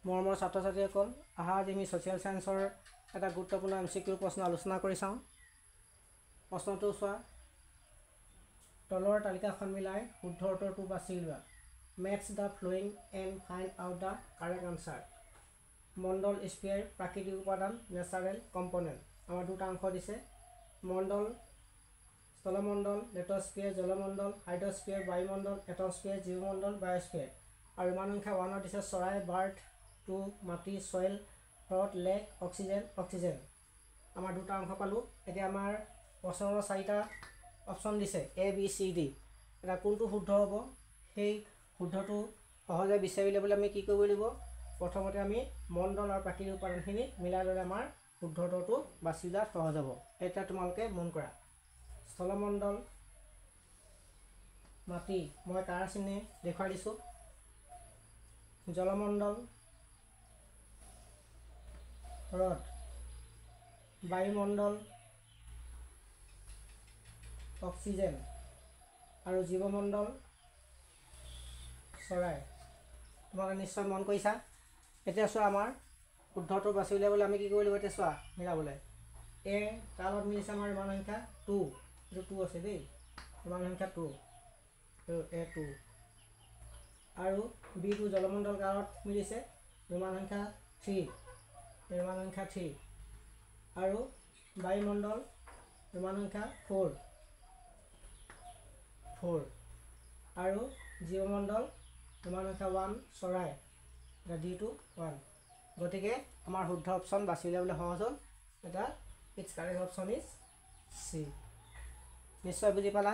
মৰমৰ ছাত্ৰ ছাত্ৰীসকল, আহা আজি আমি ছ'চিয়েল ছায়েন্সৰ এটা গুৰুত্বপূৰ্ণ MCQ প্ৰশ্ন আলোচনা কৰি চাওঁ। প্ৰশ্নটো চোৱা, তলৰ তালিকাখন মিলাই শুদ্ধ উত্তৰটো বাছি লোৱা। Match the following and find out the correct answer. মণ্ডল স্পিয়াৰ প্ৰাকৃতিক উপাদান নেচাৰেল কম্পনেণ্ট। আমাৰ দুটা অংশ দিছে, মণ্ডল স্থলমণ্ডল লেটস্ফিয়াৰ জলমণ্ডল, হাইড্ৰস্ফিয়াৰ বায়ুমণ্ডল, এটমস্ফিয়াৰ জীৱমণ্ডল বায়ুস্ফিয়াৰ। আৰু ইমানসংখ্যা 1ত দিছে চৰাই, বাৰ্ড, 2 মাটি, ছইল, হ্ৰদ, লেক, অক্সিজেন। আমাৰ দুটা অংশ পালোঁ। এতিয়া আমাৰ প্ৰশ্নৰ 4টা অপশ্যন দিছে ABCD। এতিয়া কোনটো শুদ্ধ হ'ব, সেই শুদ্ধটো সহজে বিচাৰি উলিয়াবলৈ আমি কি কৰিব লাগিব? প্ৰথমতে আমি মণ্ডল আৰু প্ৰাকৃতিক উপাদানখিনি মিলাই ল'লে আমাৰ শুদ্ধ উত্তৰটো বাছি লোৱাত সহজ হ'ব। এতিয়া তোমালোকে মন কৰা, স্থলমণ্ডল মাটি মই তাৰ চিনে দেখুৱাই দিছোঁ, জলমণ্ডল হ্ৰদ, বায়ুমণ্ডল অক্সিজেন আৰু জীৱমণ্ডল চৰাই। তোমালোকে নিশ্চয় মন কৰিছা। এতিয়া চোৱা, আমাৰ শুদ্ধটো বাছি উলিয়াবলৈ আমি কি কৰিব লাগিব? এতিয়া চোৱা, মিলাবলৈ এ তাৰ লগত মিলিছে আমাৰ ইমান সংখ্যা 2, এইটো 2 আছে দেই, ইমান সংখ্যা 2, A2 আৰু B2 জলমণ্ডল কাৰত মিলিছে ইমান সংখ্যা 3, ইমান সংখ্যা 3 আৰু বায়ুমণ্ডল ইমান সংখ্যা 4 আৰু জীৱমণ্ডল ইমান সংখ্যা 1 চৰাই, এটা D2 1। গতিকে আমাৰ শুদ্ধ অপশ্যন বাছি উলিয়াবলৈ সহজ হ'ল। এটা it's correct option is C। নিশ্চয় বুজি পালা।